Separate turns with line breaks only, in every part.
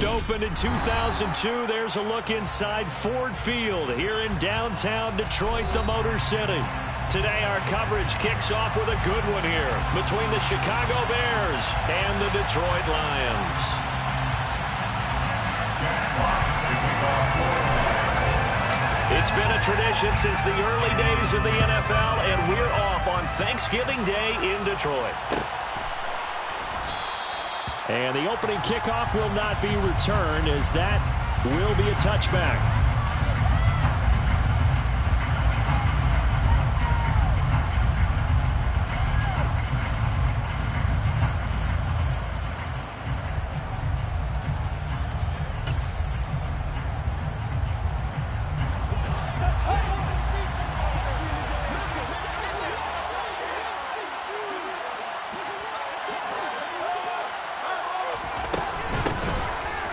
First opened in 2002. There's a look inside Ford Field here in downtown Detroit, the Motor City. Today our coverage kicks off with a good one here between the Chicago Bears and the Detroit Lions. It's been a tradition since the early days of the NFL, and we're off on Thanksgiving Day in Detroit. And the opening kickoff will not be returned, as that will be a touchback.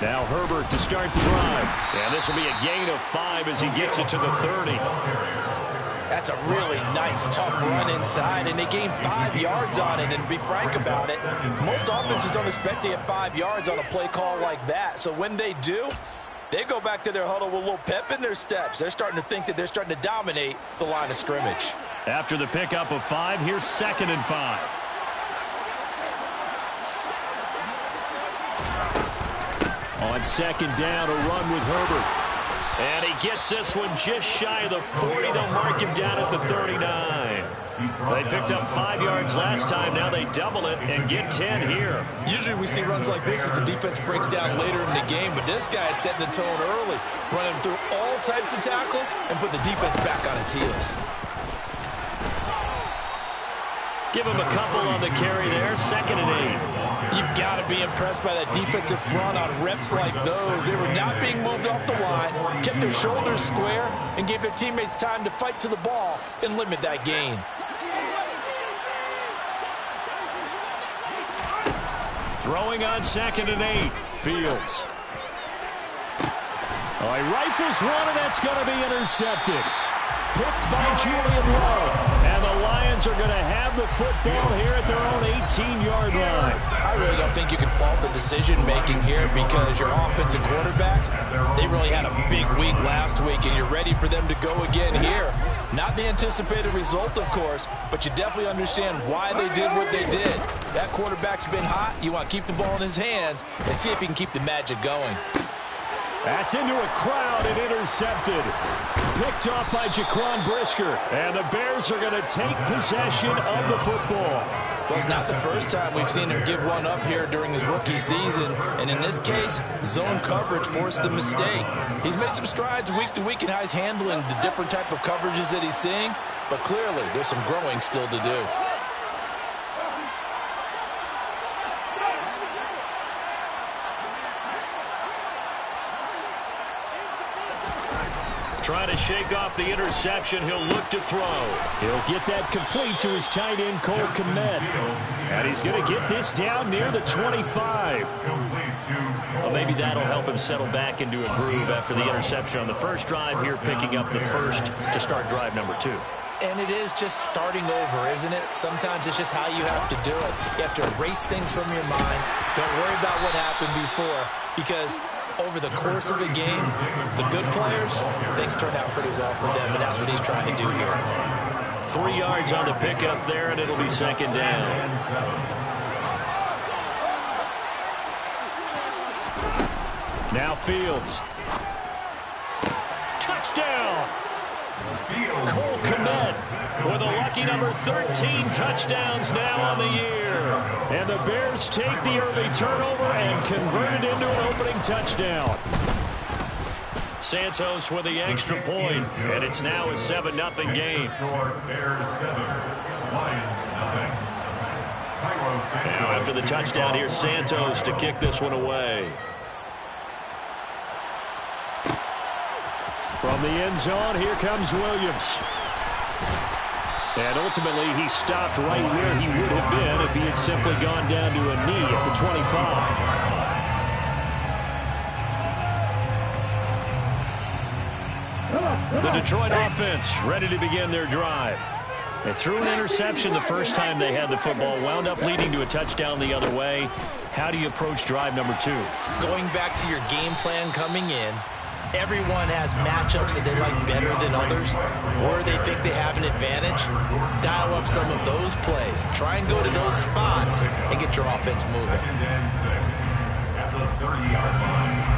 Now Herbert to start the drive. And this will be a gain of 5 as he gets it to the 30.
That's a really nice, tough run inside, and they gained 5 yards on it. And to be frank about it, most offenses don't expect to get 5 yards on a play call like that. So when they do, they go back to their huddle with a little pep in their steps. They're starting to think that they're starting to dominate the line of scrimmage.
After the pickup of 5, here's 2nd and 5. On second down, a run with Herbert. And he gets this one just shy of the 40. They'll mark him down at the 39. They picked up 5 yards last time. Now they double it and get 10 here.
Usually we see runs like this as the defense breaks down later in the game, but this guy is setting the tone early, running through all types of tackles and put the defense back on its heels.
Give him a couple on the carry there. 2nd and 8.
You've got to be impressed by that defensive front on reps like those. They were not being moved off the line, kept their shoulders square, and gave their teammates time to fight to the ball and limit that gain.
Throwing on 2nd and 8. Fields. Oh, he rifles one, and that's going to be intercepted. Picked by Julian Lowe. And the Lions are going to have the football here at their own 18-yard line.
I really don't think you can fault the decision-making here because your offensive quarterback, they really had a big week last week, and you're ready for them to go again here. Not the anticipated result, of course, but you definitely understand why they did what they did. That quarterback's been hot. You want to keep the ball in his hands and see if he can keep the magic going.
That's into a crowd and intercepted. Picked off by Jaquan Brisker. And the Bears are going to take possession of the football.
Well, it's not the first time we've seen him give one up here during his rookie season. And in this case, zone coverage forced the mistake. He's made some strides week to week in how he's handling the different type of coverages that he's seeing. But clearly, there's some growing still to do.
Trying to shake off the interception. He'll look to throw. He'll get that complete to his tight end, Cole Kmet. And he's going to get this down near the 25. Well, maybe that'll help him settle back into a groove after the interception on the first drive here, picking up the first to start drive number 2.
And it is just starting over, isn't it? Sometimes it's just how you have to do it. You have to erase things from your mind. Don't worry about what happened before, because over the course of a game, the good players, things turn out pretty well for them, and that's what he's trying to do here.
3 yards on the pickup there, and it'll be 2nd down. Now Fields. Touchdown! Cole Kmet with a lucky number 13 touchdowns now on the year. And the Bears take the early turnover and convert it into an opening touchdown. Santos with the extra point, and it's now a 7-0 game. Now after the touchdown, here's Santos to kick this one away. From the end zone, here comes Williams. And ultimately, he stopped right where he would have been if he had simply gone down to a knee at the 25. The Detroit offense ready to begin their drive. They threw an interception the first time they had the football, wound up leading to a touchdown the other way. How do you approach drive number 2?
Going back to your game plan coming in, everyone has matchups that they like better than others, or they think they have an advantage. Dial up some of those plays. Try and go to those spots and get your offense moving.
At the 30-yard line.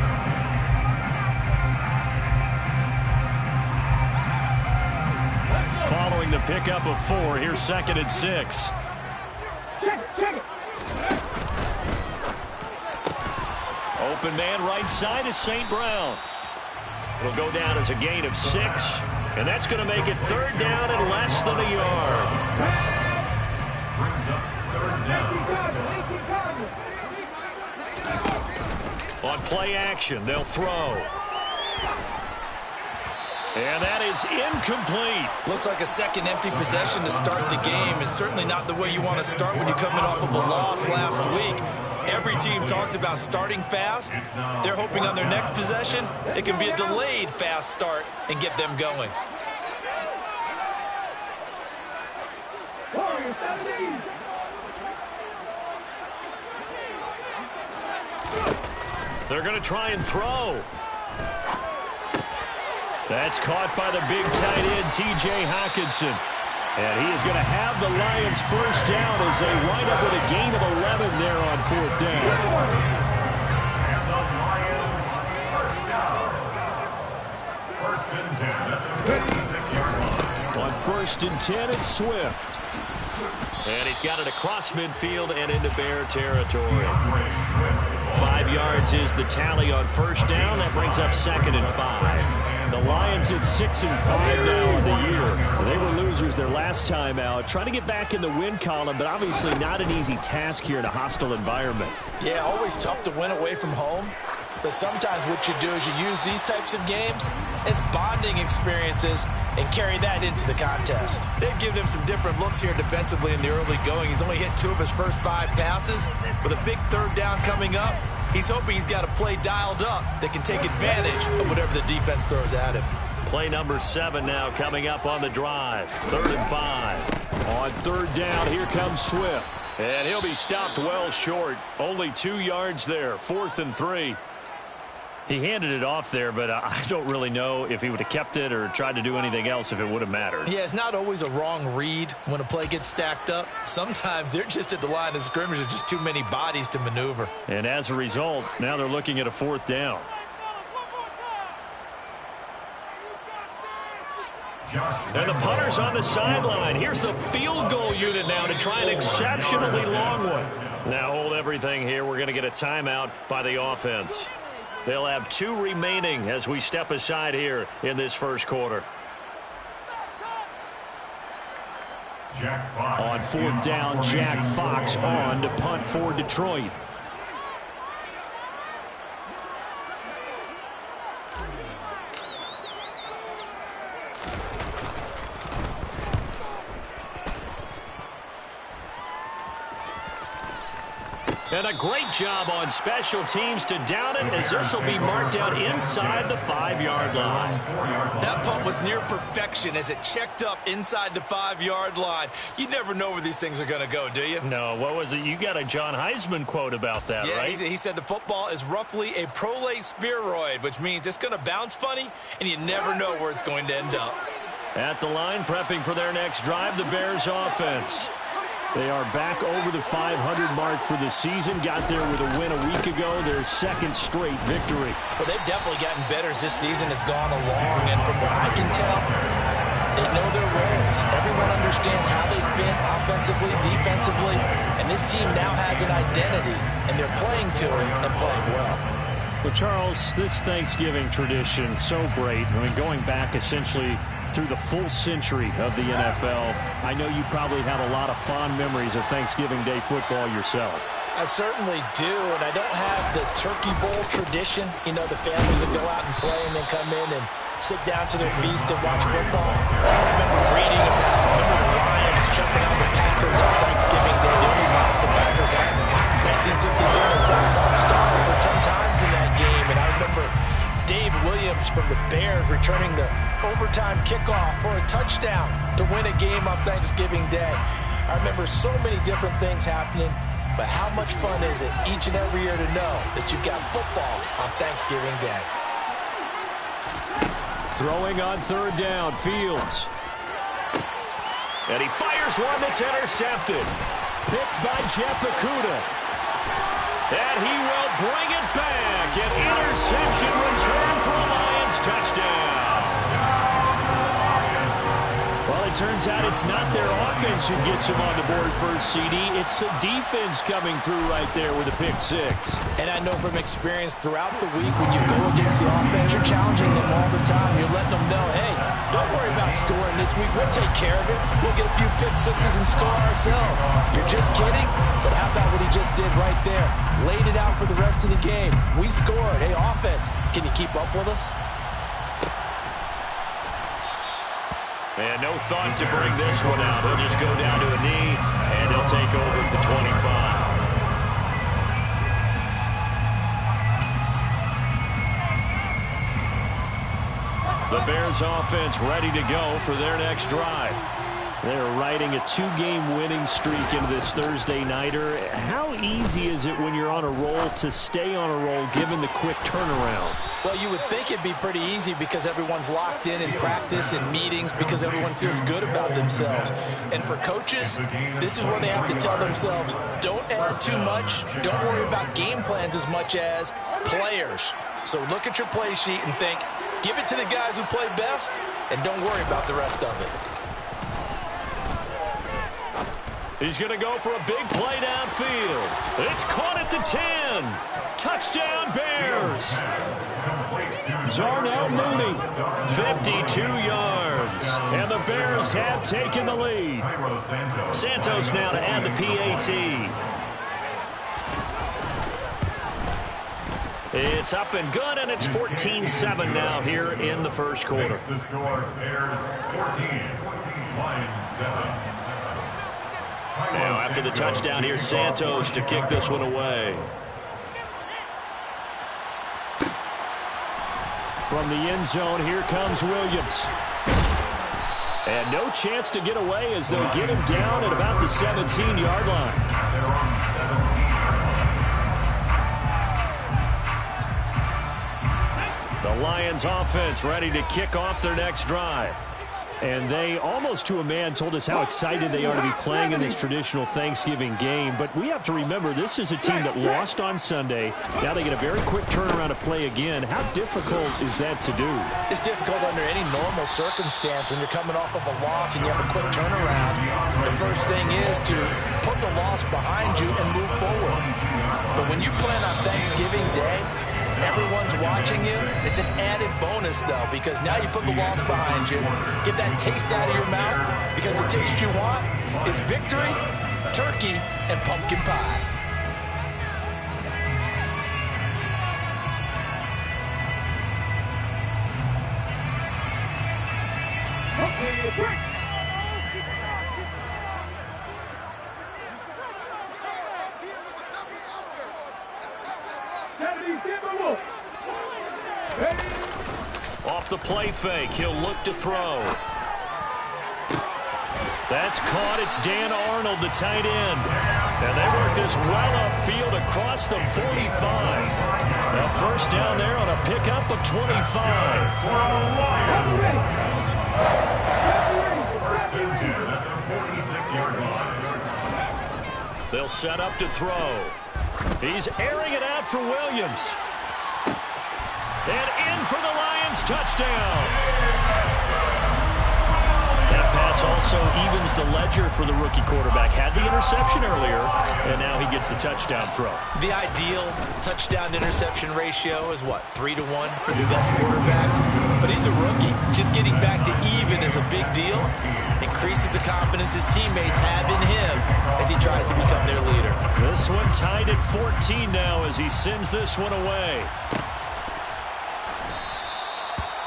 Following the pickup of 4, here's 2nd and 6. Open man right side is St. Brown. It'll go down as a gain of 6, and that's going to make it 3rd down and less than a yard.
Brings up 3rd down.
On play action, they'll throw. And that is incomplete.
Looks like a second empty possession to start the game, and certainly not the way you want to start when you're coming off of a loss last week. Every team talks about starting fast. They're hoping on their next possession, it can be a delayed fast start and get them going.
They're going to try and throw. That's caught by the big tight end, T.J. Hockenson. And he is going to have the Lions first down as they wind up with a gain of 11 there on 4th down.
And the Lions first down. 1st and 10 at the 56-yard line.
On 1st and 10, it's Swift. And he's got it across midfield and into Bear territory. 5 yards is the tally on 1st down. That brings up 2nd and 5. The Lions at 6 and 5 now on the year. They were losers their last time out. Trying to get back in the win column, but obviously not an easy task here in a hostile environment.
Yeah, always tough to win away from home. But sometimes what you do is you use these types of games as bonding experiences and carry that into the contest. They've given him some different looks here defensively in the early going. He's only hit 2 of his first 5 passes. With a big 3rd down coming up, he's hoping he's got a play dialed up that can take advantage of whatever the defense throws at him.
Play number 7 now coming up on the drive. 3rd and 5. On 3rd down, here comes Swift. And he'll be stopped well short. Only 2 yards there. 4th and 3. He handed it off there, but I don't really know if he would have kept it or tried to do anything else if it would have mattered.
Yeah, it's not always a wrong read when a play gets stacked up. Sometimes they're just at the line of scrimmage. There's just too many bodies to maneuver.
And as a result, now they're looking at a 4th down. And the punter's on the sideline. Here's the field goal unit now to try an exceptionally long one. Now hold everything here. We're going to get a timeout by the offense. They'll have 2 remaining as we step aside here in this first quarter. On 4th down, Jack Fox on to punt for Detroit. And a great job on special teams to down it, as this will be marked out inside the 5-yard line.
That punt was near perfection as it checked up inside the 5-yard line. You never know where these things are going to go, do you?
No, what was it? You got a John Heisman quote about that,
yeah,
right?
He said the football is roughly a prolate spheroid, which means it's going to bounce funny, and you never know where it's going to end up.
At the line, prepping for their next drive, the Bears offense. They are back over the 500 mark for the season. Got there with a win a week ago, their 2nd straight victory.
Well, they've definitely gotten better as this season has gone along, and from what I can tell, they know their roles. Everyone understands how they've been offensively, defensively, and this team now has an identity, and they're playing to it and playing well.
Well, Charles, this Thanksgiving tradition, so great. I mean, going back essentially through the full century of the NFL. I know you probably have a lot of fond memories of Thanksgiving Day football yourself.
I certainly do, and I don't have the Turkey Bowl tradition. You know, the families that go out and play and then come in and sit down to their feast and watch football. I remember reading about the Lions jumping out the Packers on Thanksgiving Day. The only loss the Packers had in 1962, and South Park started over 10 times in that game. And I remember Dave Williams from the Bears returning the overtime kickoff for a touchdown to win a game on Thanksgiving Day. I remember so many different things happening, but how much fun is it each and every year to know that you've got football on Thanksgiving Day?
Throwing on third down, Fields. And he fires one that's intercepted. Picked by Jeff Okudah. And he will bring it back. An interception return for a Lions touchdown. Well, it turns out it's not their offense who gets them on the board first, CD. It's the defense coming through right there with a pick six.
And I know from experience throughout the week, when you go against the offense, you're challenging them all the time. You're letting them know, hey, don't worry about scoring this week. We'll take care of it. We'll get a few pick sixes and score ourselves. You're just kidding? But how about what he just did right there? Laid it out for the rest of the game. We scored. Hey, offense, can you keep up with us?
And no thought to bring this one out. He'll just go down to a knee, and he'll take over at the 25. The Bears offense ready to go for their next drive. They're riding a two-game winning streak into this Thursday nighter. How easy is it when you're on a roll to stay on a roll given the quick turnaround?
Well, you would think it'd be pretty easy because everyone's locked in practice and meetings because everyone feels good about themselves. And for coaches, this is where they have to tell themselves, don't add too much, don't worry about game plans as much as players. So look at your play sheet and think, give it to the guys who play best and don't worry about the rest of it.
He's going to go for a big play downfield. It's caught at the 10. Touchdown, Bears. Darnell Mooney, 52 yards. And the Bears have taken the lead. Santos now to add the PAT. It's up and good, and it's 14-7 now here in the first quarter.
The score, Bears 14, Lions 7.
Now after the touchdown, here's Santos to kick this one away. From the end zone, here comes Williams. And no chance to get away as they'll get him down at about the 17-yard line.
They're on 17.
The Lions offense ready to kick off their next drive. And they, almost to a man, told us how excited they are to be playing in this traditional Thanksgiving game. But we have to remember, this is a team that lost on Sunday. Now they get a very quick turnaround to play again. How difficult is that to do?
It's difficult under any normal circumstance when you're coming off of a loss and you have a quick turnaround. The first thing is to put the loss behind you and move forward. But when you plan on Thanksgiving Day, everyone's watching you. It's an added bonus, though, because now you put the loss behind you. Get that taste out of your mouth, because the taste you want is victory, turkey, and pumpkin pie.
Off the play fake, he'll look to throw. That's caught. It's Dan Arnold, the tight end. And they work this well upfield across the 45. A first down there on a pickup of 25.
First and 10 at the 46-yard line.
They'll set up to throw. He's airing it out for Williams. And in for the Lions touchdown. That pass also evens the ledger for the rookie quarterback. Had the interception earlier, and now he gets the touchdown throw.
The ideal touchdown-interception ratio is, what, 3-1 for the best quarterbacks? But he's a rookie. Just getting back to even is a big deal. Increases the confidence his teammates have in him as he tries to become their leader.
This one tied at 14 now as he sends this one away.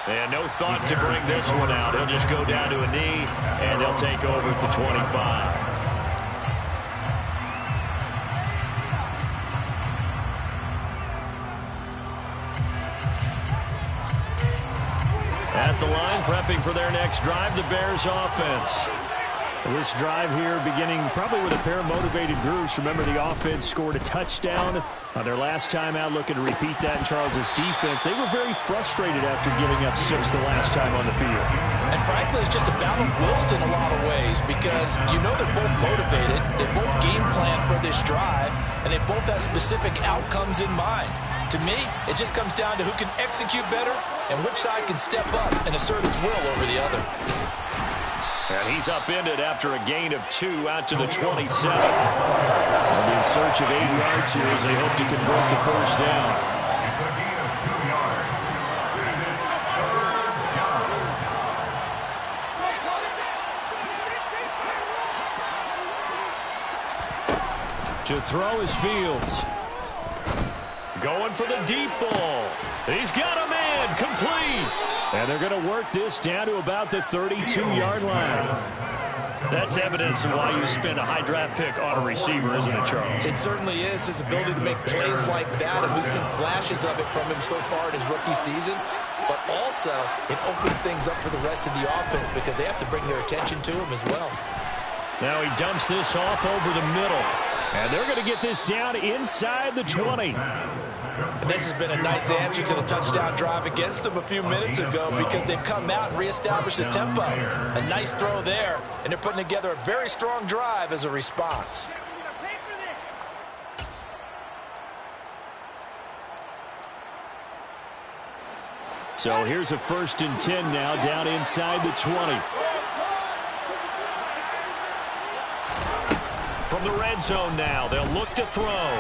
And no thought to bring this one out. He'll just go down to a knee, and he'll take over at the 25. At the line, prepping for their next drive, the Bears offense. This drive here beginning probably with a pair of motivated groups. Remember, the offense scored a touchdown on their last time out, looking to repeat that in Charles's defense. They were very frustrated after giving up 6 the last time on the field.
And frankly, it's just a battle of wills in a lot of ways because you know they're both motivated, they both game plan for this drive, and they both have specific outcomes in mind. To me, it just comes down to who can execute better and which side can step up and assert its will over the other.
And he's upended after a gain of 2 out to the 27. They'll be in search of 8 yards here as they hope to convert the first down.
It's a gain of 2 yards. And it's 3rd down.
To throw is Fields. Going for the deep ball. He's got a man, complete. And they're going to work this down to about the 32-yard line. That's evidence of why you spend a high draft pick on a receiver, isn't it, Charles?
It certainly is. His ability to make plays like that, and we've seen flashes of it from him so far in his rookie season. But also, it opens things up for the rest of the offense because they have to bring their attention to him as well.
Now he dumps this off over the middle. And they're going to get this down inside the 20.
And this has been a nice answer to the touchdown drive against them a few minutes ago because they've come out and reestablished the tempo. A nice throw there, and they're putting together a very strong drive as a response.
So here's a 1st and 10 now down inside the 20. From the red zone now, they'll look to throw.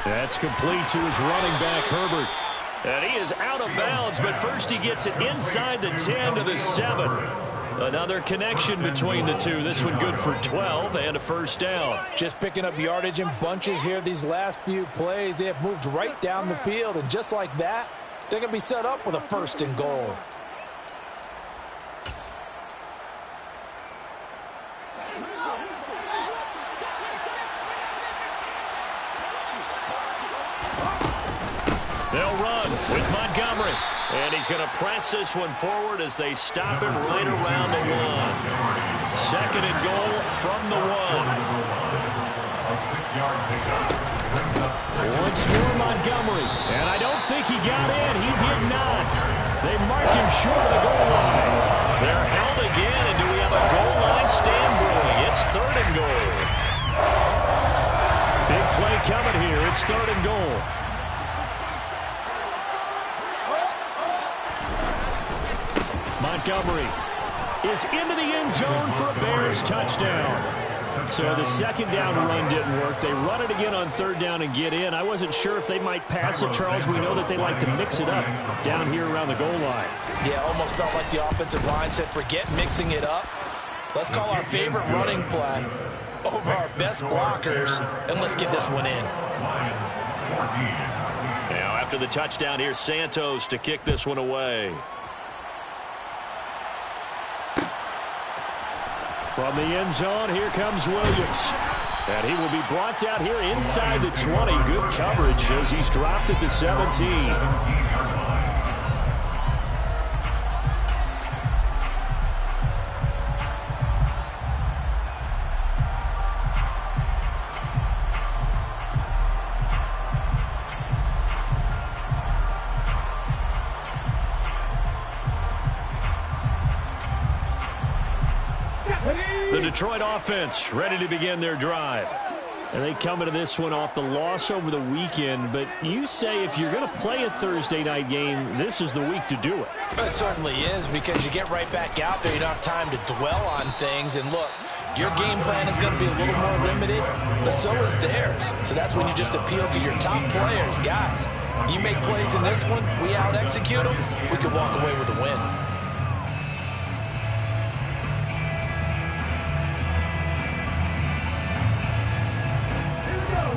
That's complete to his running back, Herbert. And he is out of bounds, but first he gets it inside the 10 to the 7. Another connection between the two. This one good for 12 and a first down.
Just picking up yardage in bunches here these last few plays. They have moved right down the field, and just like that, they're going to be set up with a 1st and goal.
They'll run with Montgomery. And he's going to press this one forward as they stop him right around the 1. 2nd and goal from the 1.
A 6-yard pickup.
Once more Montgomery. And I don't think he got in. He did not. They mark him short of the goal line. They're held again. And do we have a goal line stand brewing? It's 3rd and goal. Big play coming here. It's 3rd and goal. Montgomery is into the end zone for a Bears touchdown. So the 2nd down run didn't work. They run it again on 3rd down and get in. I wasn't sure if they might pass it, Charles. We know that they like to mix it up down here around the goal line.
Yeah, almost felt like the offensive line said, forget mixing it up. Let's call our favorite running play over our best blockers, and let's get this one in.
Now after the touchdown, here's Santos to kick this one away. From the end zone, here comes Williams. And he will be brought down here inside the 20. Good coverage as he's dropped at the 17. The Detroit offense ready to begin their drive. And they come into this one off the loss over the weekend. But you say if you're going to play a Thursday night game, this is the week to do it.
It certainly is because you get right back out there. You don't have time to dwell on things. And look, your game plan is going to be a little more limited, but so is theirs. So that's when you just appeal to your top players. Guys, you make plays in this one, we out-execute them, we could walk away with a win.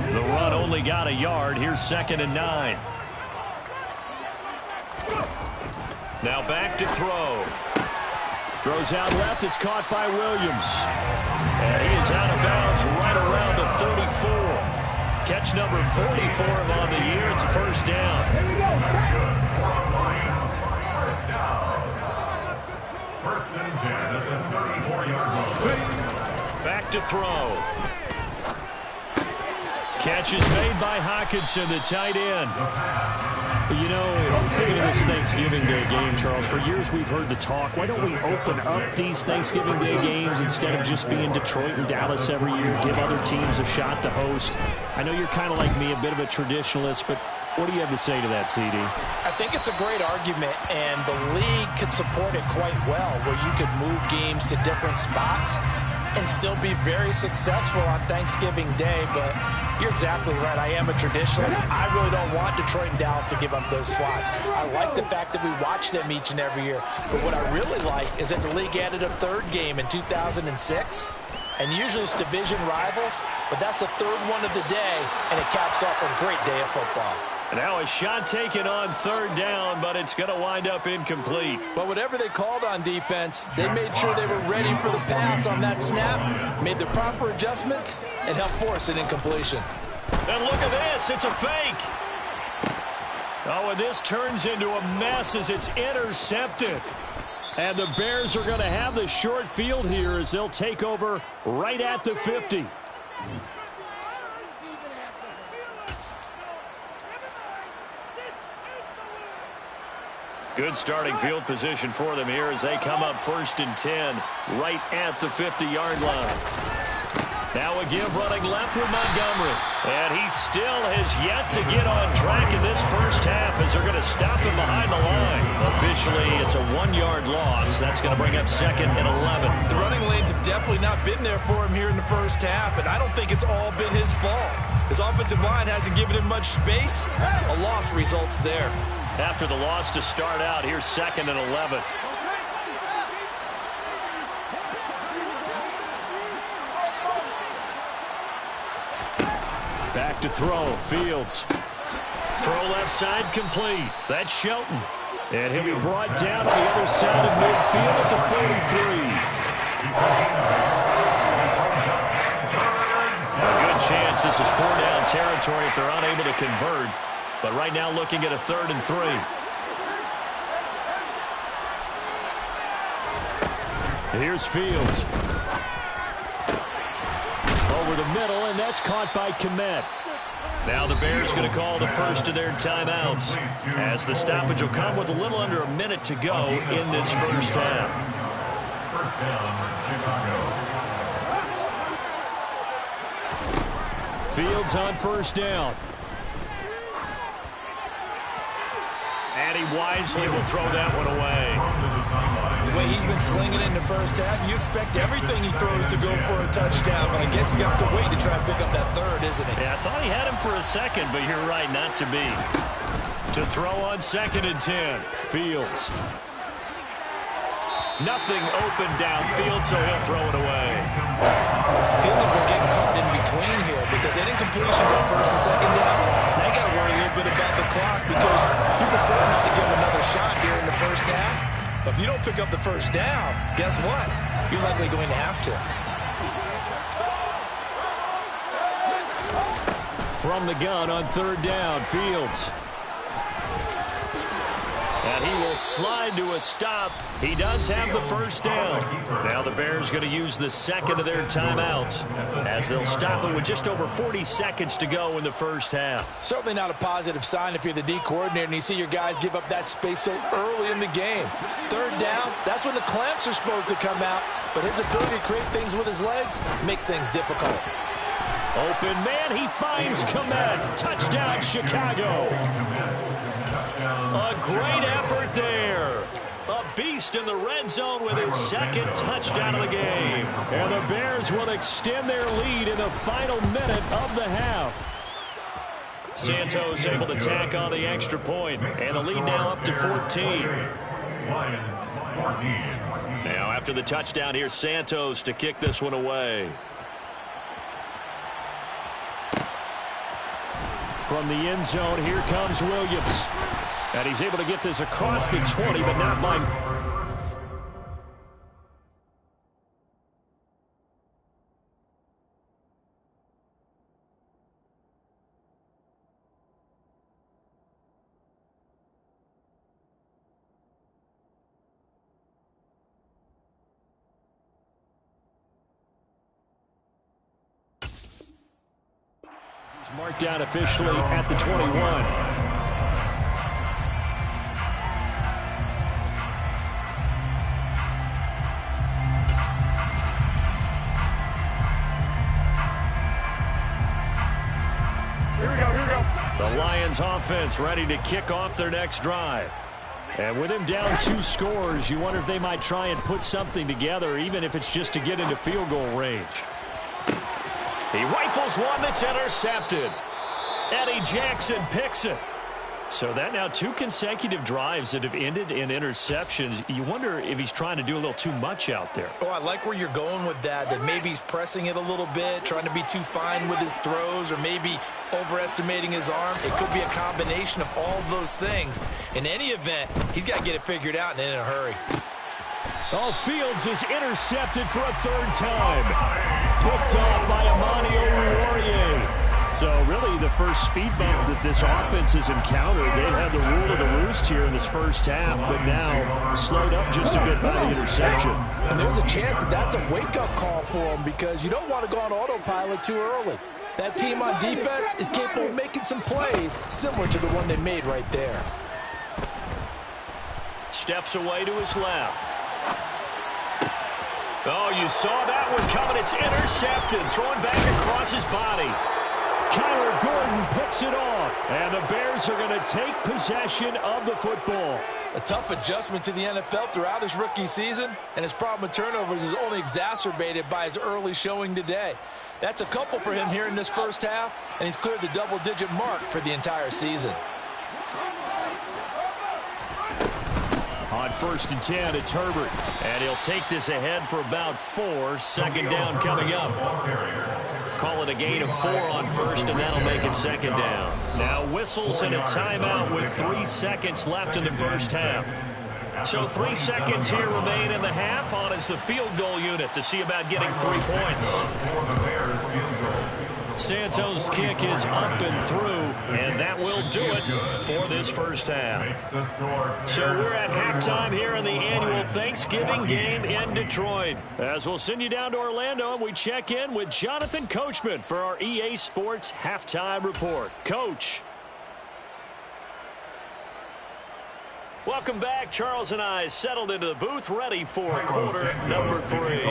The run only got a yard. Here's 2nd and 9. Now back to throw. Throws out left. It's caught by Williams. And he is out of bounds right around the 34. Catch number 40 for him on the year. It's a first down.
First and 10 at the 34-yard line.
Back to throw. Catch is made by Hockenson, the tight end. You know, I'm thinking of this Thanksgiving Day game, Charles. For years we've heard the talk. Why don't we open up these Thanksgiving Day games instead of just being Detroit and Dallas every year, give other teams a shot to host? I know you're kind of like me, a bit of a traditionalist, but what do you have to say to that, CD?
I think it's a great argument, and the league could support it quite well, where you could move games to different spots and still be very successful on Thanksgiving Day. But you're exactly right. I am a traditionalist. I really don't want Detroit and Dallas to give up those slots. I like the fact that we watch them each and every year. But what I really like is that the league added a third game in 2006. And usually it's division rivals, but that's the third one of the day, and it caps off a great day of football.
Now a shot taken on third down, but it's going to wind up incomplete.
But whatever they called on defense, they made sure they were ready for the pass on that snap, made the proper adjustments, and helped force an incompletion.
And look at this. It's a fake. Oh, and this turns into a mess as it's intercepted. And the Bears are going to have the short field here as they'll take over right at the 50. Good starting field position for them here as they come up first and 10 right at the 50-yard line. Now a give running left with Montgomery. And he still has yet to get on track in this first half as they're going to stop him behind the line. Officially, it's a 1-yard loss. That's going to bring up second and 11.
The running lanes have definitely not been there for him here in the first half, and I don't think it's all been his fault. His offensive line hasn't given him much space. A loss results there.
After the loss to start out, here's second and 11. Back to throw. Fields. Throw left side complete. That's Shelton. And he'll be brought down on the other side of midfield at the 43. A good chance this is 4-down territory if they're unable to convert. But right now looking at a 3rd and 3. Here's Fields. Over the middle, and that's caught by Kmet. Now the Bears going to call the first of their timeouts as the stoppage will come with a little under a minute to go in this first half.
First down, Chicago.
Fields on first down. And he wisely will throw that one away.
The way he's been slinging in the first half, you expect everything he throws to go for a touchdown, but I guess he's got to wait to try and pick up that third, isn't he?
Yeah, I thought he had him for a second, but you're right, not to be. To throw on second and 10. Fields. Nothing open downfield, so he'll throw it away.
Feels like they're getting caught in between here because they didn't completions on first and second down. Now you got to worry a little bit about the clock because you prefer not to give them another shot here in the first half. But if you don't pick up the first down, guess what? You're likely going to have to.
From the gun on third down, Fields. And he will slide to a stop. He does have the first down. Now the Bears going to use the second of their timeouts as they'll stop it with just over 40 seconds to go in the first half.
Certainly not a positive sign if you're the D coordinator and you see your guys give up that space so early in the game. Third down, that's when the clamps are supposed to come out, but his ability to create things with his legs makes things difficult.
Open man, he finds Kmet. Touchdown, Chicago. A great effort there. A beast in the red zone with his second touchdown of the game. And the Bears will extend their lead in the final minute of the half. Santos able to tack on the extra point, and the lead now up to 14.
Lions 14.
Now after the touchdown, here's Santos to kick this one away. From the end zone, here comes Williams. And he's able to get this across the 20, but not by... It's marked down officially at the 21. The Lions offense ready to kick off their next drive. And with him down 2 scores, you wonder if they might try and put something together, even if it's just to get into field goal range. He rifles one that's intercepted. Eddie Jackson picks it. So that now 2 consecutive drives that have ended in interceptions. You wonder if he's trying to do a little too much out there.
Oh, I like where you're going with that maybe he's pressing it a little bit, trying to be too fine with his throws, or maybe overestimating his arm. It could be a combination of all those things. In any event, he's got to get it figured out and in a hurry.
Oh, Fields is intercepted for a 3rd time. Picked off by Amani Oruwariye. So really the first speed bump that this offense has encountered. They've had the rule of the roost here in this first half, but now slowed up just a bit by the interception.
And there's a chance that that's a wake-up call for them, because you don't want to go on autopilot too early. That team on defense is capable of making some plays similar to the one they made right there.
Steps away to his left. Oh, you saw that one coming. It's intercepted. Thrown back across his body. Kyler Gordon picks it off. And the Bears are going to take possession of the football.
A tough adjustment to the NFL throughout his rookie season, and his problem with turnovers is only exacerbated by his early showing today. That's a couple for him here in this first half, and he's cleared the double-digit mark for the entire season.
On 1st and 10, it's Herbert. And he'll take this ahead for about 4. 2nd down coming up. Call it a gain of 4 on 1st, and that'll make it 2nd down. Now whistles and a timeout with 3 seconds left in the first half. So 3 seconds here remain in the half. On is the field goal unit to see about getting 3 points. Santos' kick is up and through, and that will do it for this first half. So we're at halftime here in the annual Thanksgiving game in Detroit. As we'll send you down to Orlando, and we check in with Jonathan Coachman for our EA Sports Halftime Report. Coach. Welcome back. Charles and I settled into the booth, ready for quarter number 3.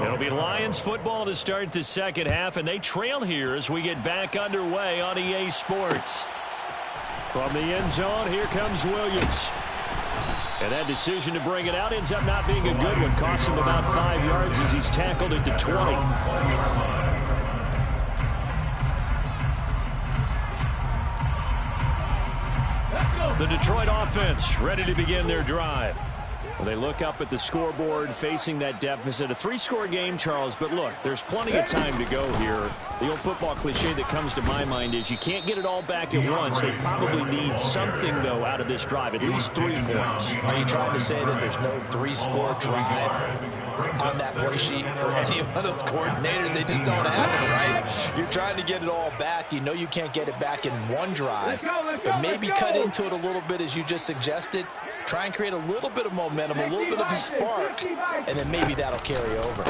It'll be Lions football to start the second half, and they trail here as we get back underway on EA Sports. From the end zone, here comes Williams. And that decision to bring it out ends up not being a good one. Costs him about 5 yards as he's tackled at the 20. The Detroit offense ready to begin their drive. Well, they look up at the scoreboard facing that deficit. A 3-score game, Charles, but look, there's plenty of time to go here. The old football cliche that comes to my mind is you can't get it all back at once. They probably need something, though, out of this drive, at least 3 points.
Are you trying to say that there's no 3-score drive on that play sheet for any one of those coordinators? They just don't have it, right? You're trying to get it all back. You know you can't get it back in one drive, but maybe cut into it a little bit as you just suggested. Try and create a little bit of momentum, a little bit of a spark, and then maybe that'll carry over.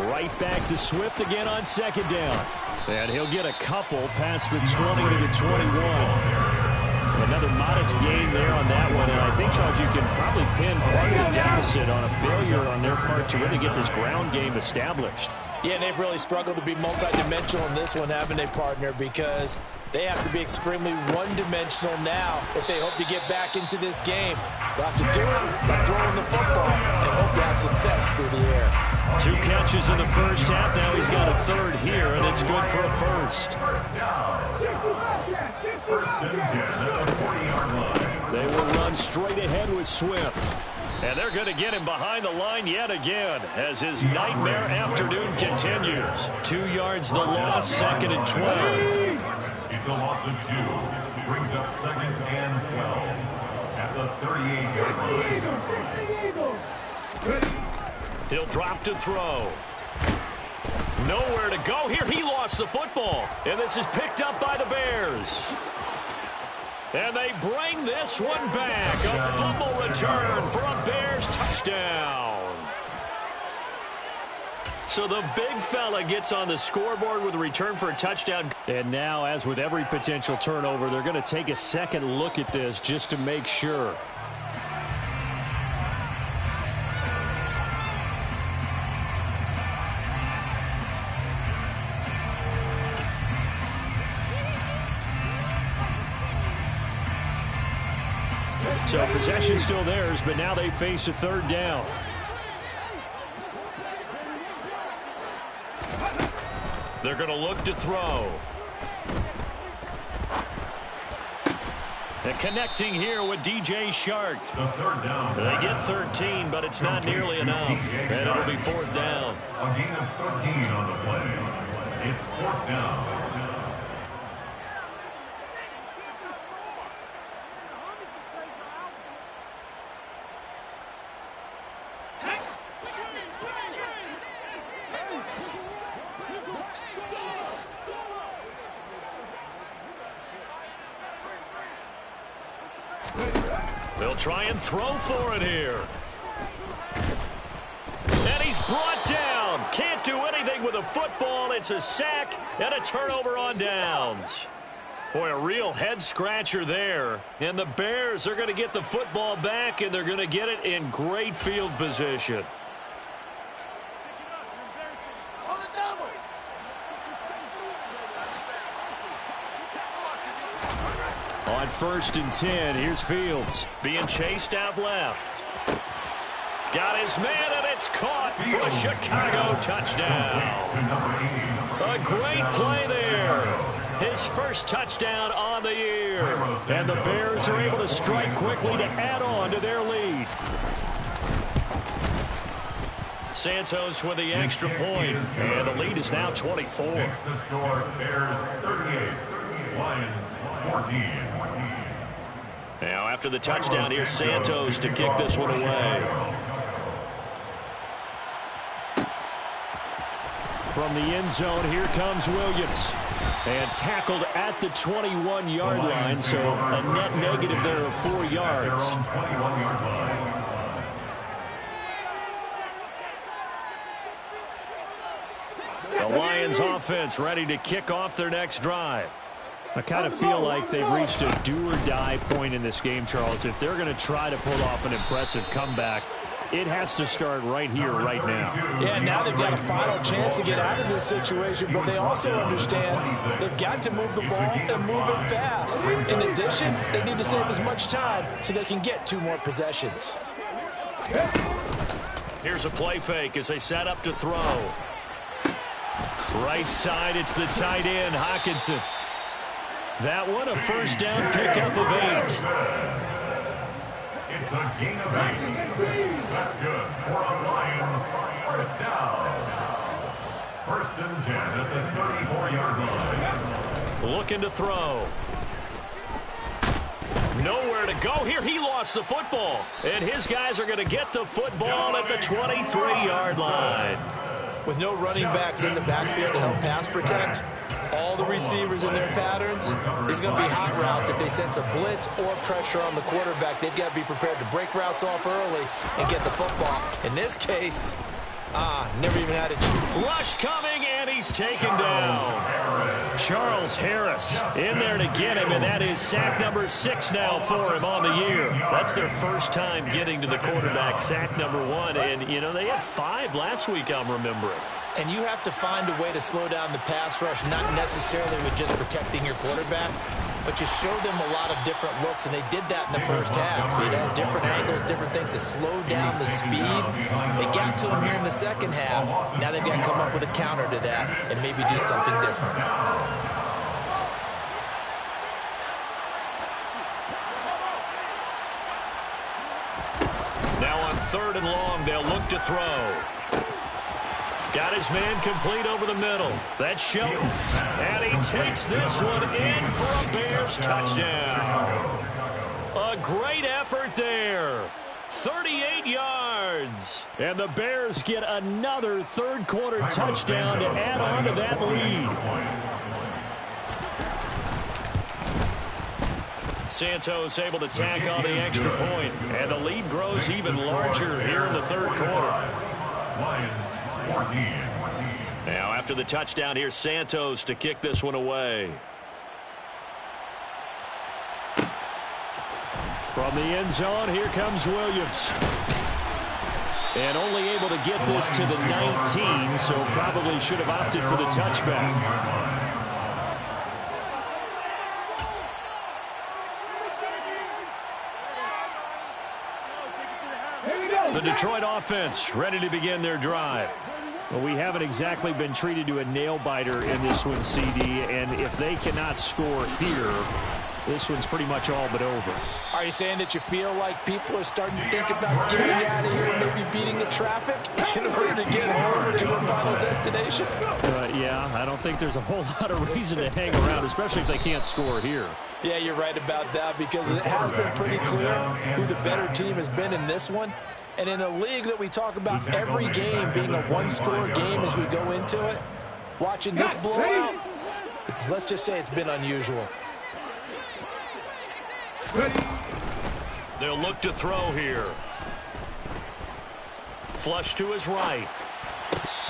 Right back to Swift again on 2nd down. And he'll get a couple past the 20 to the 21. Another modest gain there on that one, and I think, Charles, you can probably pin part of the deficit on a failure on their part to really get this ground game established.
Yeah, and they've really struggled to be multidimensional in this one, haven't they, partner? Because they have to be extremely one-dimensional now if they hope to get back into this game. They'll have to do it by throwing the football and hope to have success through the air.
2 catches in the first half. Now he's got a 3rd here, and it's good for a 1st.
First and 10 at the 40-yard line.
They will run straight ahead with Swift. And they're going to get him behind the line yet again as his nightmare afternoon continues. 2 yards the loss, 2nd and 12.
It's a loss of 2. Brings up 2nd and 12 at the 38-yard line.
He'll drop to throw. Nowhere to go here. He lost the football. And this is picked up by the Bears. And they bring this one back. A fumble return for a Bears touchdown. So the big fella gets on the scoreboard with a return for a touchdown. And now, as with every potential turnover, they're going to take a second look at this just to make sure. So possession still theirs, but now they face a third down. They're going to look to throw. And connecting here with DJ Shark. They get 13, but it's not nearly enough. And it'll be fourth down.
A gain of 14 on the play. It's fourth down.
They'll try and throw for it here. And he's brought down. Can't do anything with a football. It's a sack and a turnover on downs. Boy, a real head-scratcher there. And the Bears are going to get the football back, and they're going to get it in great field position. On 1st and 10, here's Fields. Being chased out left. Got his man, and it's caught for a Chicago touchdown. A great play there. His first touchdown on the year. And the Bears are able to strike quickly to add on to their lead. Santos with the extra point. And the lead is now 24.
Next the score, Bears 38, Lions 14.
Now after the touchdown, here's Santos to kick this one away. From the end zone, here comes Williams. And tackled at the 21-yard line, so a net negative there of 4 yards. The Lions offense ready to kick off their next drive. I kind of feel like they've reached a do-or-die point in this game, Charles. If they're going to try to pull off an impressive comeback, it has to start right here, right now.
Yeah, now they've got a final chance to get out of this situation, but they also understand they've got to move the ball and move it fast. In addition, they need to save as much time so they can get 2 more possessions.
Here's a play fake as they set up to throw. Right side, it's the tight end, Hockenson. That one, a first down pickup of 8.
It's a gain of 8. That's good for the Lions. First down. 1st and 10 at the 34-yard line.
Looking to throw. Nowhere to go here. He lost the football. And his guys are going to get the football at the 23-yard line.
With no running backs in the backfield to help pass protect, all the receivers in their patterns, there's going to be hot routes. If they sense a blitz or pressure on the quarterback, they've got to be prepared to break routes off early and get the football. In this case, never even had a
rush coming, and he's taken down. Charles Harris in there to get him, and that is sack number 6 now for him on the year. That's their first time getting to the quarterback, sack number 1. And, you know, they had 5 last week, I'm remembering.
And you have to find a way to slow down the pass rush, not necessarily with just protecting your quarterback, but you show them a lot of different looks, and they did that in the first half. You know, different angles, different things to slow down the speed. They got to him here in the second half. Now they've got to come up with a counter to that and maybe do something different.
Now on 3rd and long, they'll look to throw. Got his man complete over the middle. That's Shelton. And he takes this one in for a Bears touchdown. A great effort there. 38 yards. And the Bears get another 3rd quarter touchdown to add on to that lead. Santos able to tack on the extra point. And the lead grows even larger here in the 3rd quarter.
Lions 14,
Now after the touchdown, here's Santos to kick this one away. From the end zone, here comes Williams. And only able to get this to the 19, so probably should have opted for the touchback. The Detroit offense ready to begin their drive. Well, we haven't exactly been treated to a nail-biter in this one, CD, and if they cannot score here, this one's pretty much all but over.
Are you saying that you feel like people are starting to think about getting out of here and maybe beating the traffic in order to get home to their final destination?
Yeah, I don't think there's a whole lot of reason to hang around, especially if they can't score here.
Yeah, you're right about that, because it has been pretty clear who the better team has been in this one. And in a league that we talk about every game being a one-score game as we go into it, watching this blowout, let's just say it's been unusual.
They'll look to throw here. Flush to his right.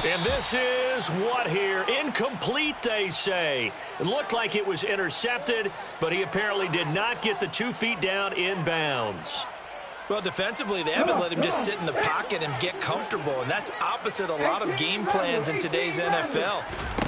And this is what here? Incomplete, they say. It looked like it was intercepted, but he apparently did not get the 2 feet down in bounds.
Well, defensively, they haven't let him just sit in the pocket and get comfortable, and that's opposite a lot of game plans in today's NFL.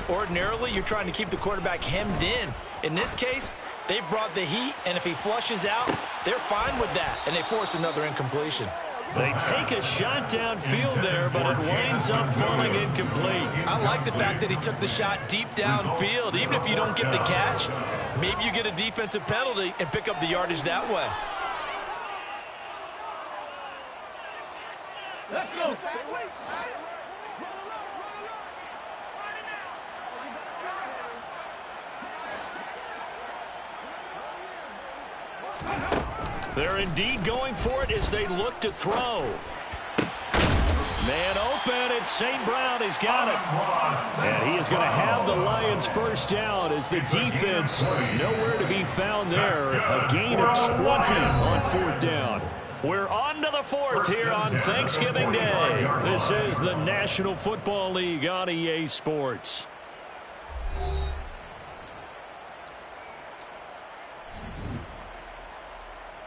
Ordinarily, you're trying to keep the quarterback hemmed in. In this case, they brought the heat, and if he flushes out, they're fine with that, and they force another incompletion.
They take a shot downfield there, but it winds up falling incomplete.
I like the fact that he took the shot deep downfield. Even if you don't get the catch, maybe you get a defensive penalty and pick up the yardage that way.
Let's go.
They're indeed going for it as they look to throw. Man open, it's St. Brown. He's got it. And he is going to have the Lions first down as the defense nowhere to be found there. A gain of 20 on 4th down. We're on to the 4th here on Thanksgiving Day. This is the National Football League on EA Sports.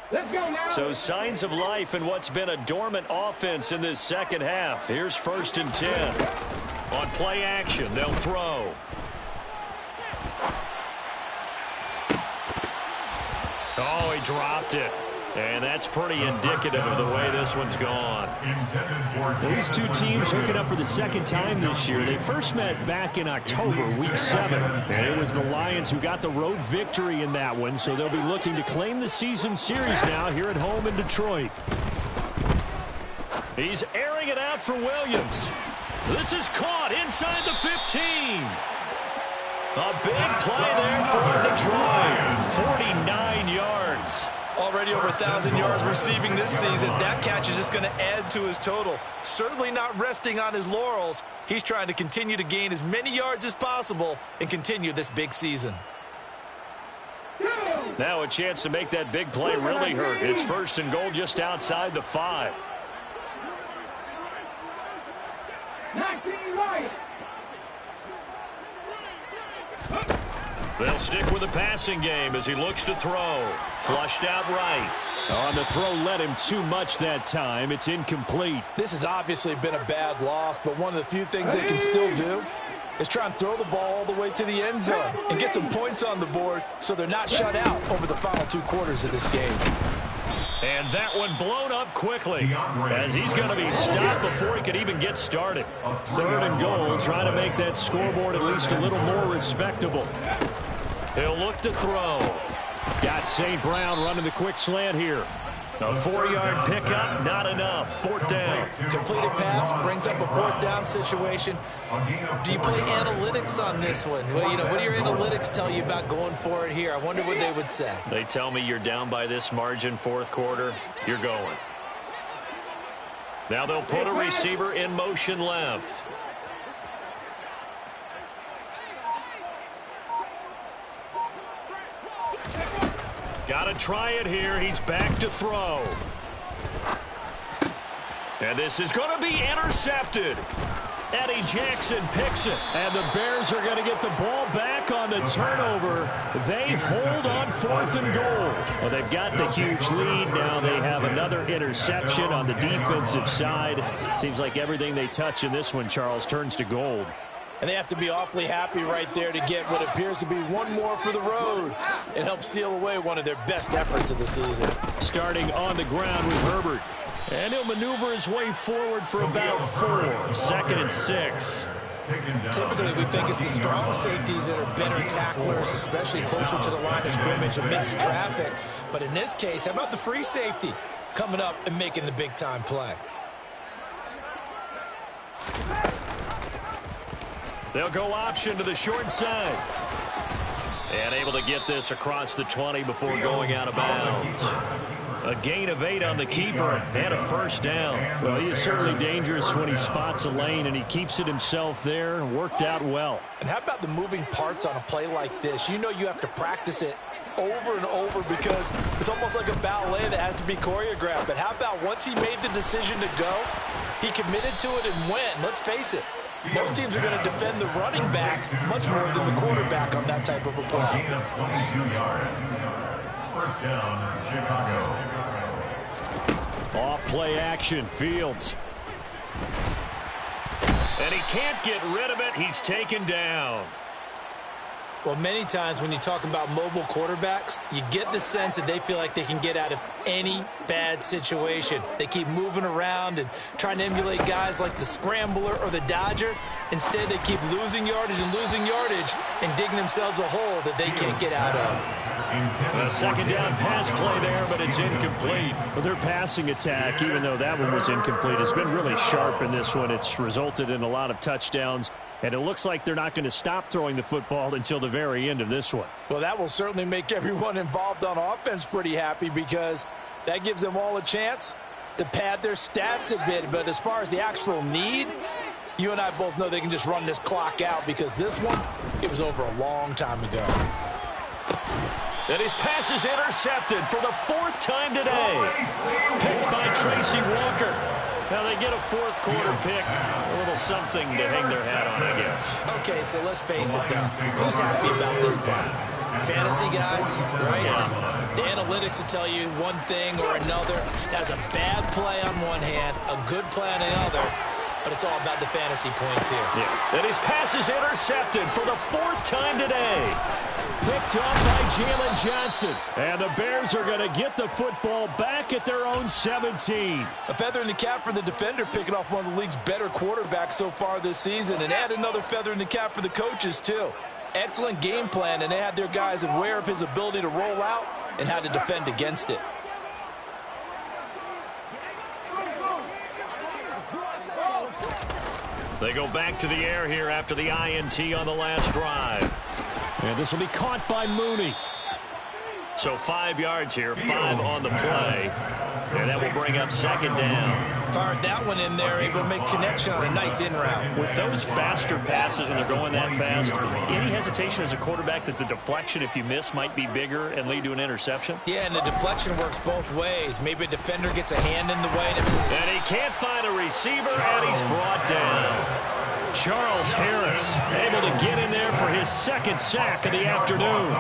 Let's go now.
So signs of life in what's been a dormant offense in this second half. Here's 1st and 10. On play action, they'll throw. Oh, he dropped it. And that's pretty indicative of the way this one's gone. These two teams hooking up for the second time this year. They first met back in October, Week 7. And it was the Lions who got the road victory in that one, so they'll be looking to claim the season series now here at home in Detroit. He's airing it out for Williams. This is caught inside the 15. A big play there for Detroit. 49 yards.
Already over 1,000 yards receiving this season. That catch is just going to add to his total. Certainly not resting on his laurels. He's trying to continue to gain as many yards as possible and continue this big season.
Now a chance to make that big play really hurt. It's 1st and goal just outside the 5.
19 right.
They'll stick with the passing game as he looks to throw. Flushed out right. On the throw, led him too much that time. It's incomplete.
This has obviously been a bad loss, but one of the few things they can still do is try and throw the ball all the way to the end zone and get some points on the board so they're not shut out over the final 2 quarters of this game.
And that one blown up quickly as he's going to be stopped before he could even get started. 3rd and goal, trying to make that scoreboard at least a little more respectable. He'll look to throw. Got St. Brown running the quick slant here. A 4-yard pickup, not enough. 4th down.
Completed pass brings up a 4th down situation. Do you play analytics on this one? Well, you know, what do your analytics tell you about going for it here? I wonder what they would say.
They tell me you're down by this margin 4th quarter, you're going. Now they'll put a receiver in motion left. Got to try it here. He's back to throw. And this is going to be intercepted. Eddie Jackson picks it. And the Bears are going to get the ball back on the turnover. They hold on 4th and goal. Well, they've got the huge lead. Now they have another interception on the defensive side. Seems like everything they touch in this one, Charles, turns to gold.
And they have to be awfully happy right there to get what appears to be one more for the road and help seal away one of their best efforts of the season.
Starting on the ground with Herbert. And he'll maneuver his way forward for about 4. 2nd and 6.
Typically, we think it's the strong safeties that are better tacklers, especially closer to the line of scrimmage amidst traffic. But in this case, how about the free safety coming up and making the big-time play?
They'll go option to the short side. And able to get this across the 20 before going out of bounds. A gain of 8 on the keeper and a 1st down. Well, he is certainly dangerous when he spots a lane, and he keeps it himself there. Worked out well.
And how about the moving parts on a play like this? You know you have to practice it over and over because it's almost like a ballet that has to be choreographed. But how about once he made the decision to go, he committed to it and went. Let's face it, most teams are going to defend the running back much more than the quarterback on that type of a play.
22 yards. 1st down, Chicago.
Off play action, Fields. And he can't get rid of it. He's taken down.
Well, many times when you talk about mobile quarterbacks, you get the sense that they feel like they can get out of any bad situation. They keep moving around and trying to emulate guys like the Scrambler or the Dodger. Instead, they keep losing yardage and digging themselves a hole that they can't get out of.
A 2nd down pass play there, but it's incomplete. Well, their passing attack, even though that one was incomplete, has been really sharp in this one. It's resulted in a lot of touchdowns, and it looks like they're not going to stop throwing the football until the very end of this one.
Well, that will certainly make everyone involved on offense pretty happy because that gives them all a chance to pad their stats a bit. But as far as the actual need, you and I both know they can just run this clock out because this one, it was over a long time ago.
And his pass is intercepted for the 4th time today. Picked by Tracy Walker. Now they get a 4th quarter pick. A little something to hang their hat on, I guess.
Okay, so let's face it, though. Who's happy about this play? Fantasy guys, right?
Yeah.
The analytics will tell you one thing or another. That's a bad play on one hand, a good play on the other. But it's all about the fantasy points here.
Yeah. And his pass is intercepted for the 4th time today. Picked up by Jalen Johnson. And the Bears are going to get the football back at their own 17.
A feather in the cap for the defender, picking off one of the league's better quarterbacks so far this season. And add another feather in the cap for the coaches, too. Excellent game plan, and they had their guys aware of his ability to roll out and how to defend against it.
They go back to the air here after the INT on the last drive. And this will be caught by Mooney. So 5 yards here, 5 on the play. And that will bring up 2nd down.
Fired that one in there, able to make connection on a nice in route.
With those faster passes and they're going that fast, any hesitation as a quarterback that the deflection, if you miss, might be bigger and lead to an interception?
Yeah, and the deflection works both ways. Maybe a defender gets a hand in the way.
And he can't find a receiver, and he's brought down. Charles Harris able to get in there for his 2nd sack of the afternoon.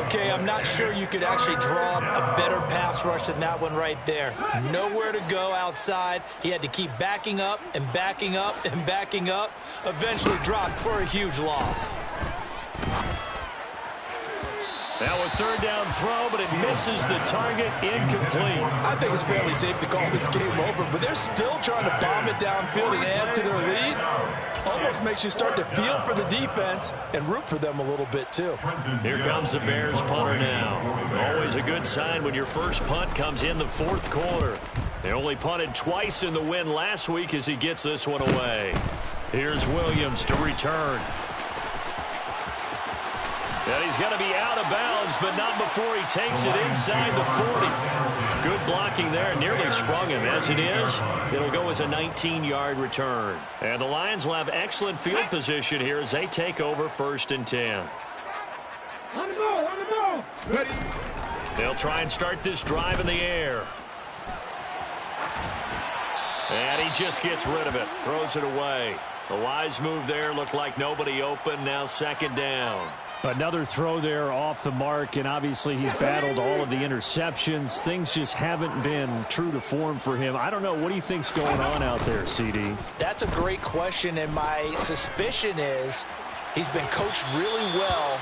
Okay, I'm not sure you could actually draw a better pass rush than that one right there. Nowhere to go outside. He had to keep backing up and backing up and backing up. Eventually dropped for a huge loss.
Now a 3rd down throw, but it misses the target, incomplete.
I think it's fairly safe to call this game over, but they're still trying to bomb it downfield and add to their lead. Almost makes you start to feel for the defense and root for them a little bit, too.
Here comes the Bears punter now. Always a good sign when your first punt comes in the 4th quarter. They only punted twice in the win last week as he gets this one away. Here's Williams to return. And he's going to be out of bounds, but not before he takes it inside the 40. Good blocking there, nearly sprung him. As it is, it'll go as a 19-yard return. And the Lions will have excellent field position here as they take over 1st and 10.
On the ball. Ready.
They'll try and start this drive in the air. And he just gets rid of it, throws it away. A wise move there. Looked like nobody open. Now second down.
Another throw there off the mark, and obviously he's battled all of the interceptions. Things just haven't been true to form for him. I don't know. What do you think's going on out there, CD?
That's a great question, and my suspicion is he's been coached really well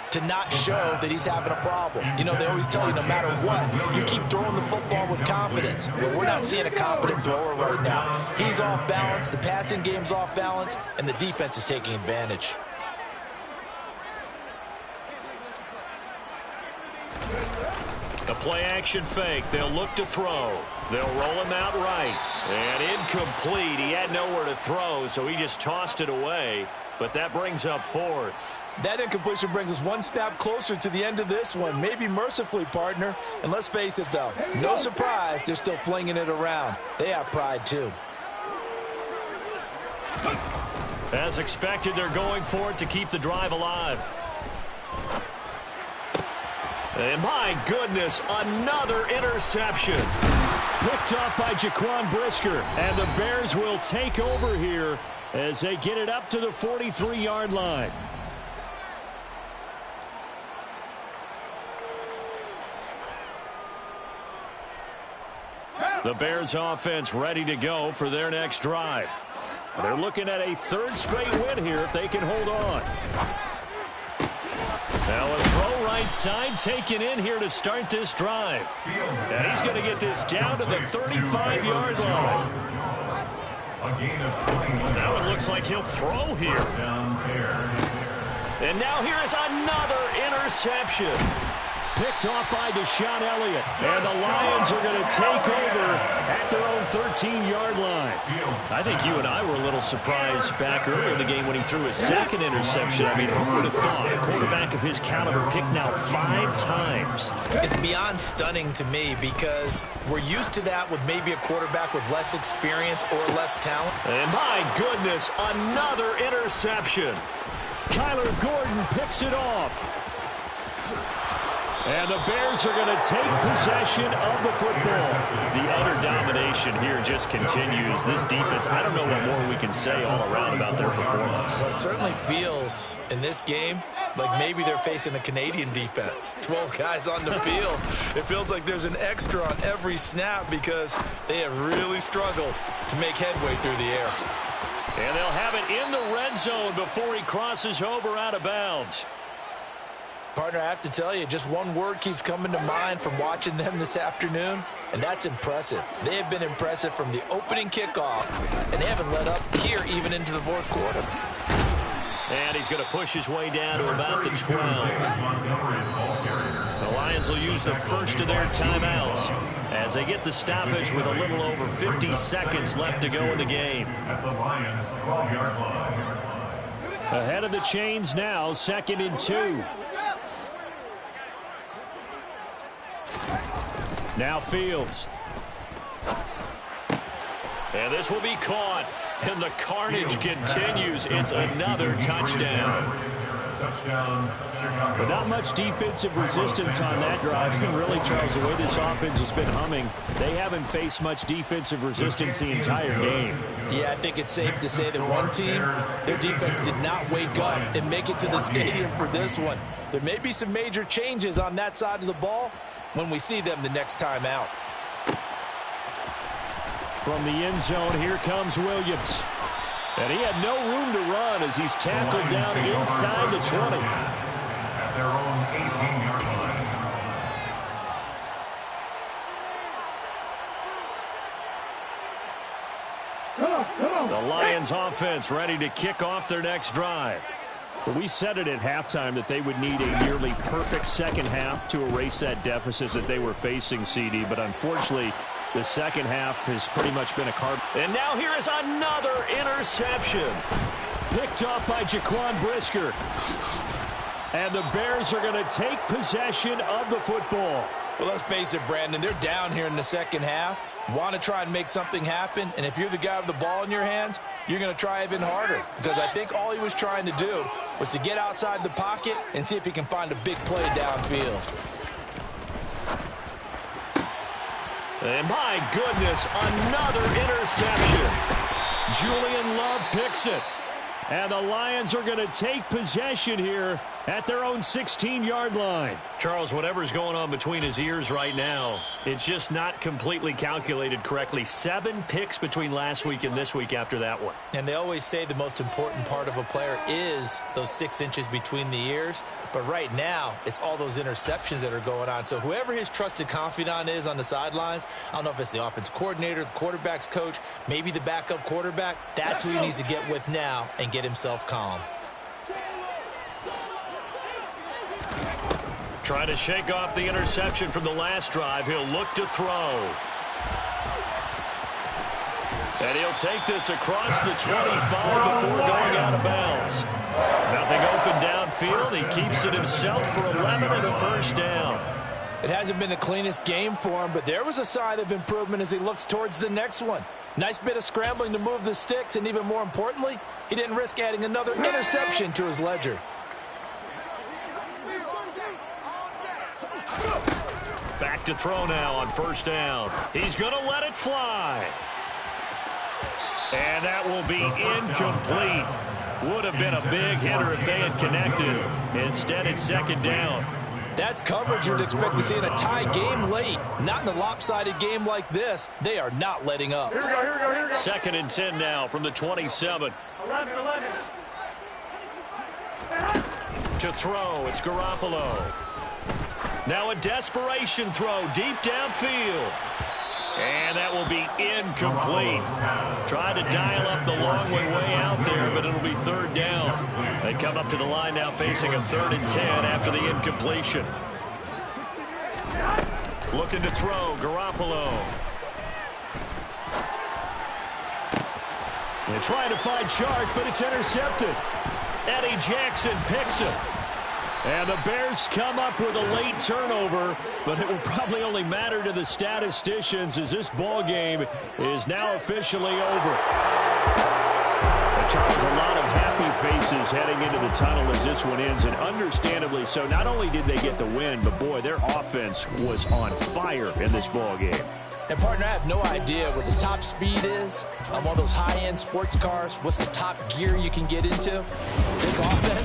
to not show that he's having a problem. You know, they always tell you no matter what, you keep throwing the football with confidence. Well, we're not seeing a confident thrower right now. He's off balance, the passing game's off balance, and the defense is taking advantage.
The play-action fake. They'll look to throw. They'll roll him out right. And incomplete. He had nowhere to throw, so he just tossed it away. But that brings up fourth.
That incompletion brings us one snap closer to the end of this one. Maybe mercifully, partner. And let's face it, though. No surprise, they're still flinging it around. They have pride, too.
As expected, they're going for it to keep the drive alive. And my goodness, another interception. Picked up by Jaquan Brisker. And the Bears will take over here as they get it up to the 43-yard line. The Bears offense ready to go for their next drive. They're looking at a third straight win here if they can hold on. Now a throw right side taken in here to start this drive. And he's going to get this down to the 35-yard line. Now it looks like he'll throw here. And now here is another interception. Picked off by Deshaun Elliott. And the Lions are going to take over at their own 13-yard line. I think you and I were a little surprised back earlier in the game when he threw his second interception. I mean, who would have thought a quarterback of his caliber picked now 5 times?
It's beyond stunning to me because we're used to that with maybe a quarterback with less experience or less talent.
And my goodness, another interception. Kyler Gordon picks it off. And the Bears are going to take possession of the football. The utter domination here just continues. This defense, I don't know what more we can say all around about their performance.
Well, it certainly feels in this game like maybe they're facing a Canadian defense. 12 guys on the field. It feels like there's an extra on every snap because they have really struggled to make headway through the air.
And they'll have it in the red zone before he crosses over out of bounds.
Partner, I have to tell you, just one word keeps coming to mind from watching them this afternoon, and that's impressive. They have been impressive from the opening kickoff, and they haven't let up here even into the fourth quarter.
And he's going to push his way down to about the 12. The Lions will use the first of their timeouts as they get the stoppage with a little over 50 seconds left to go in the game.
At the Lions' 12-yard line.
Ahead of the chains now, 2nd and 2. Now Fields. And this will be caught. And the carnage continues. It's another touchdown. But not much defensive resistance on that drive. And really, Charles, the way this offense has been humming, they haven't faced much defensive resistance the entire game.
Yeah, I think it's safe to say that one team, their defense did not wake up and make it to the stadium for this one. There may be some major changes on that side of the ball when we see them the next time out.
From the end zone, here comes Williams. And he had no room to run as he's tackled down inside the 20.
At their own 18-yard line.
The Lions offense ready to kick off their next drive. We said it at halftime that they would need a nearly perfect second half to erase that deficit that they were facing, CD. But unfortunately, the second half has pretty much been a card. And now here is another interception. Picked off by Jaquan Brisker. And the Bears are going to take possession of the football.
Well, let's face it, Brandon. They're down here in the second half. Want to try and make something happen. And if you're the guy with the ball in your hands, you're going to try even harder. Because I think all he was trying to do was to get outside the pocket and see if he can find a big play downfield.
And my goodness, another interception.
Julian Love picks it. And the Lions are going to take possession here at their own 16-yard line. Charles, whatever's going on between his ears right now, it's just not completely calculated correctly. 7 picks between last week and this week after that one.
And they always say the most important part of a player is those 6 inches between the ears. But right now, it's all those interceptions that are going on. So whoever his trusted confidant is on the sidelines, I don't know if it's the offensive coordinator, the quarterback's coach, maybe the backup quarterback, that's who he needs to get with now and get himself calm.
Trying to shake off the interception from the last drive. He'll look to throw. And he'll take this across the 25 before going out of bounds. Nothing open downfield. He keeps it himself for 11 and a first down.
It hasn't been the cleanest game for him, but there was a sign of improvement as he looks towards the next one. Nice bit of scrambling to move the sticks, and even more importantly, he didn't risk adding another interception to his ledger.
Back to throw now on first down. He's going to let it fly. And that will be incomplete. Would have been a big hitter if they had connected. Instead, it's second down.
That's coverage you'd expect to see in a tie game late. Not in a lopsided game like this. They are not letting up.
Here we go, here we go, here we go.
Second and 10 now from the 27.
11.
To throw, it's Garoppolo. Now a desperation throw deep downfield. And that will be incomplete. Tried to dial up the long way out there, but it'll be third down. They come up to the line now facing a 3rd and 10 after the incompletion. Looking to throw, Garoppolo. They're trying to find Chark, but it's intercepted. Eddie Jackson picks it. And the Bears come up with a late turnover, but it will probably only matter to the statisticians as this ball game is now officially over. And Charles, a lot of happy faces heading into the tunnel as this one ends, and understandably so. Not only did they get the win, but boy, their offense was on fire in this ball game.
And, partner, I have no idea what the top speed is on one of those high-end sports cars. What's the top gear you can get into? This offense